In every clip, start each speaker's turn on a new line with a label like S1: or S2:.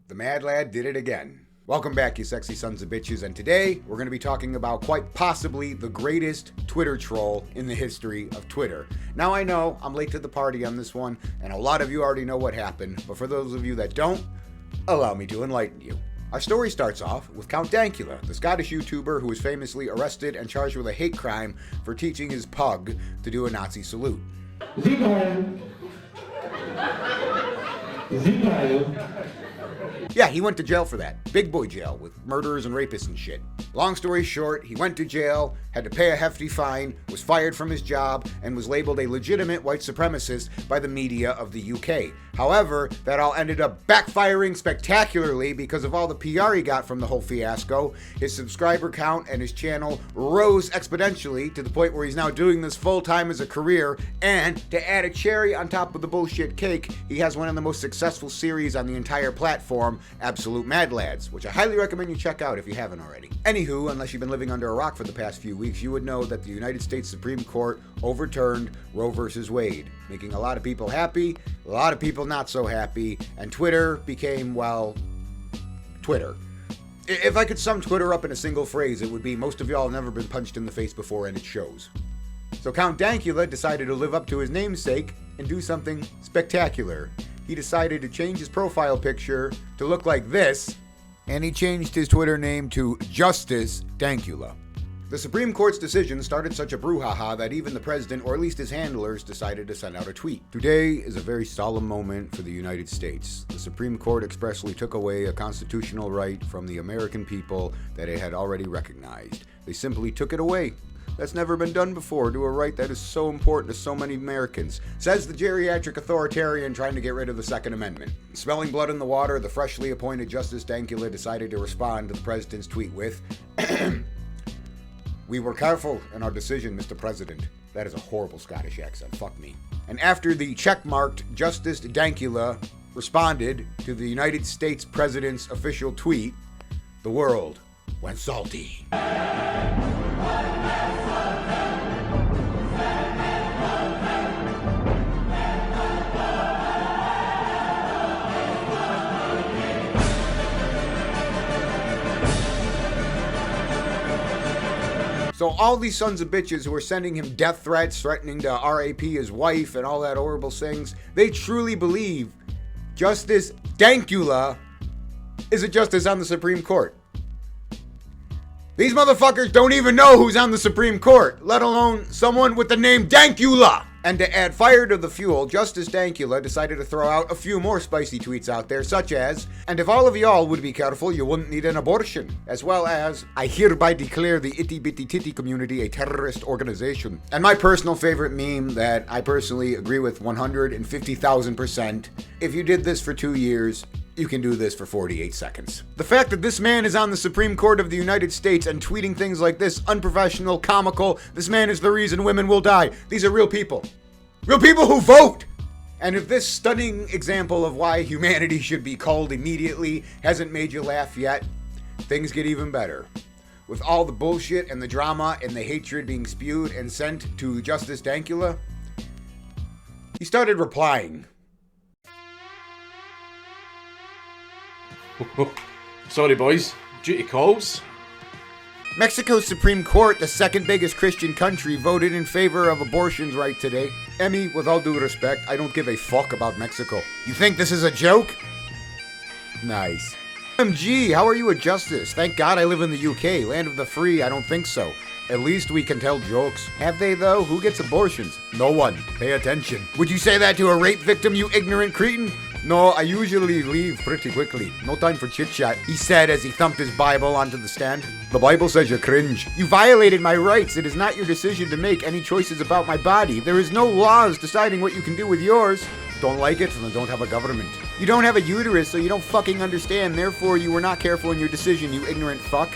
S1: The Mad Lad did it again. Welcome back, you sexy sons of bitches, and today we're going to be talking about quite possibly the greatest Twitter troll in the history of Twitter. Now I know I'm late to the party on this one, and a lot of you already know what happened, but for those of you that don't, allow me to enlighten you. Our story starts off with Count Dankula, the Scottish YouTuber who was famously arrested and charged with a hate crime for teaching his pug to do a Nazi salute. Yeah, he went to jail for that. Big boy jail with murderers and rapists and shit. Long story short, he went to jail, had to pay a hefty fine, was fired from his job, and was labeled a legitimate white supremacist by the media of the UK. However, that all ended up backfiring spectacularly because of all the PR he got from the whole fiasco. His subscriber count and his channel rose exponentially to the point where he's now doing this full time as a career, and to add a cherry on top of the bullshit cake, he has one of the most successful series on the entire platform, Absolute Mad Lads, which I highly recommend you check out if you haven't already. Anywho, unless you've been living under a rock for the past few weeks, you would know that the United States Supreme Court overturned Roe versus Wade, making a lot of people happy, a lot of people not so happy, and Twitter became, well, Twitter. If I could sum Twitter up in a single phrase, it would be most of y'all have never been punched in the face before, and it shows. So Count Dankula decided to live up to his namesake and do something spectacular. He decided to change his profile picture to look like this, and he changed his Twitter name to JusticeDankula. The Supreme Court's decision started such a brouhaha that even the president, or at least his handlers, decided to send out a tweet. Today is a very solemn moment for the United States. The Supreme Court expressly took away a constitutional right from the American people that it had already recognized. They simply took it away. That's never been done before, to a right that is so important to so many Americans, says the geriatric authoritarian trying to get rid of the Second Amendment. Smelling blood in the water, the freshly appointed Justice Dankula decided to respond to the president's tweet with, "We were careful in our decision, Mr. President." That is a horrible Scottish accent, fuck me. And after the checkmarked Justice Dankula responded to the United States President's official tweet, the world went salty. So all these sons of bitches who are sending him death threats, threatening to RAP his wife and all that horrible things, they truly believe Justice Dankula is a justice on the Supreme Court. These motherfuckers don't even know who's on the Supreme Court, let alone someone with the name Dankula. And to add fire to the fuel, Justice Dankula decided to throw out a few more spicy tweets out there, such as, "And if all of y'all would be careful, you wouldn't need an abortion," as well as, "I hereby declare the itty bitty titty community a terrorist organization." And my personal favorite meme that I personally agree with 150,000%, if you did this for 2 years, you can do this for 48 seconds. The fact that this man is on the Supreme Court of the United States and tweeting things like this, unprofessional, comical, this man is the reason women will die. These are real people. Real people who vote! And if this stunning example of why humanity should be culled immediately hasn't made you laugh yet, things get even better. With all the bullshit and the drama and the hatred being spewed and sent to Justice Dankula, he started replying.
S2: Sorry boys, duty calls.
S1: Mexico's Supreme Court, the second biggest Christian country, voted in favor of abortion's right today. Emmy, with all due respect, I don't give a fuck about Mexico. You think this is a joke? Nice. OMG, how are you a justice? Thank God I live in the UK, land of the free. I don't think so. At least we can tell jokes. Have they though? Who gets abortions? No one. Pay attention. Would you say that to a rape victim, you ignorant cretin? No, I usually leave pretty quickly. No time for chit-chat, he said as he thumped his Bible onto the stand. The Bible says you cringe. You violated my rights. It is not your decision to make any choices about my body. There is no laws deciding what you can do with yours. Don't like it? Then don't have a government. You don't have a uterus, so you don't fucking understand. Therefore, you were not careful in your decision, you ignorant fuck.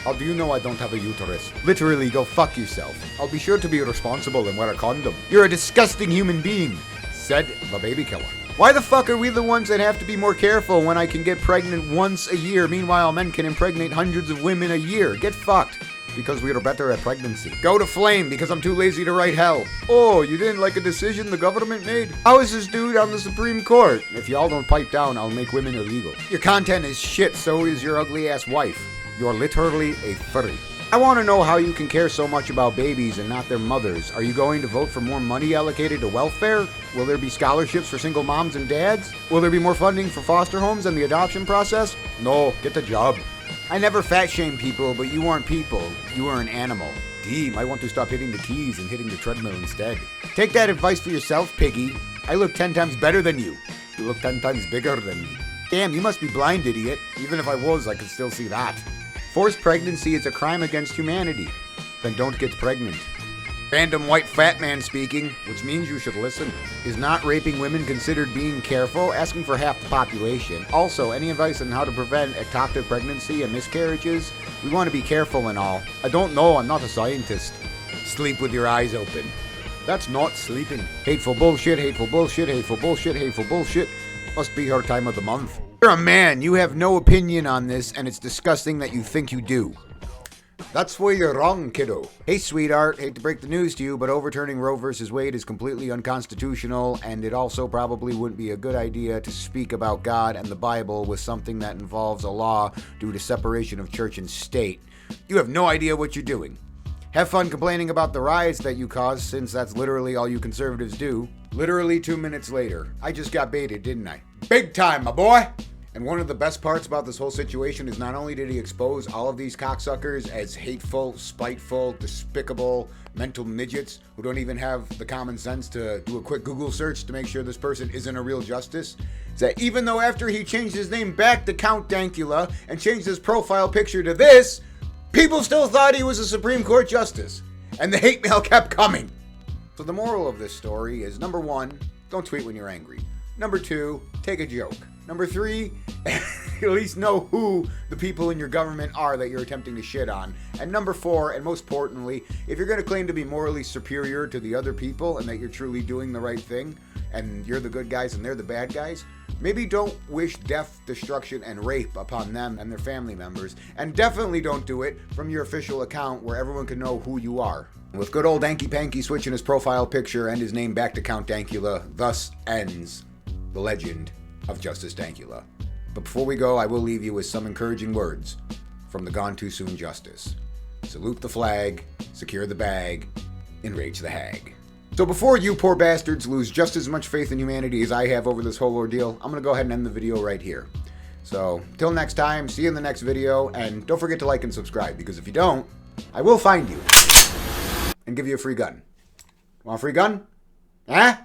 S1: How do you know I don't have a uterus? Literally, go fuck yourself. I'll be sure to be responsible and wear a condom. You're a disgusting human being, said the baby killer. Why the fuck are we the ones that have to be more careful when I can get pregnant once a year? Meanwhile, men can impregnate hundreds of women a year. Get fucked. because we are better at pregnancy. Go to flame because I'm too lazy to write hell. Oh, you didn't like a decision the government made? How is this dude on the Supreme Court? If y'all don't pipe down, I'll make women illegal. Your content is shit, so is your ugly ass wife. You're literally a furry. I want to know how you can care so much about babies and not their mothers. Are you going to vote for more money allocated to welfare? Will there be scholarships for single moms and dads? Will there be more funding for foster homes and the adoption process? No, get the job. I never fat shame people, but you aren't people. You are an animal. Damn, I want to stop hitting the keys and hitting the treadmill instead. Take that advice for yourself, piggy. I look 10 times better than you. You look 10 times bigger than me. Damn, you must be blind, idiot. Even if I was, I could still see that. Forced pregnancy is a crime against humanity. Then don't get pregnant. Random white fat man speaking, which means you should listen. Is not raping women considered being careful? Asking for half the population. Also, any advice on how to prevent ectopic pregnancy and miscarriages? We want to be careful and all. I don't know, I'm not a scientist. Sleep with your eyes open. That's not sleeping. Hateful bullshit, hateful bullshit, hateful bullshit, hateful bullshit. Must be her time of the month. You're a man, you have no opinion on this, and it's disgusting that you think you do. That's where you're wrong, kiddo. Hey, sweetheart, hate to break the news to you, but overturning Roe vs. Wade is completely unconstitutional, and it also probably wouldn't be a good idea to speak about God and the Bible with something that involves a law due to separation of church and state. You have no idea what you're doing. Have fun complaining about the riots that you caused, since that's literally all you conservatives do. Literally 2 minutes later. I just got baited, didn't I? Big time, my boy! And one of the best parts about this whole situation is not only did he expose all of these cocksuckers as hateful, spiteful, despicable, mental midgets who don't even have the common sense to do a quick Google search to make sure this person isn't a real justice, is that even though after he changed his name back to Count Dankula and changed his profile picture to this, people still thought he was a Supreme Court justice. And the hate mail kept coming. So the moral of this story is, number 1, don't tweet when you're angry. Number 2, take a joke. Number 3, at least know who the people in your government are that you're attempting to shit on. And number 4, and most importantly, if you're going to claim to be morally superior to the other people and that you're truly doing the right thing, and you're the good guys and they're the bad guys, maybe don't wish death, destruction, and rape upon them and their family members. And definitely don't do it from your official account where everyone can know who you are. With good old Danky Panky switching his profile picture and his name back to Count Dankula, thus ends the legend of JusticeDankula. But before we go, I will leave you with some encouraging words from the Gone Too Soon Justice. Salute the flag, secure the bag, enrage the hag. So before you poor bastards lose just as much faith in humanity as I have over this whole ordeal, I'm going to go ahead and end the video right here. So, till next time, see you in the next video, and don't forget to like and subscribe, because if you don't, I will find you and give you a free gun. Want a free gun? Huh?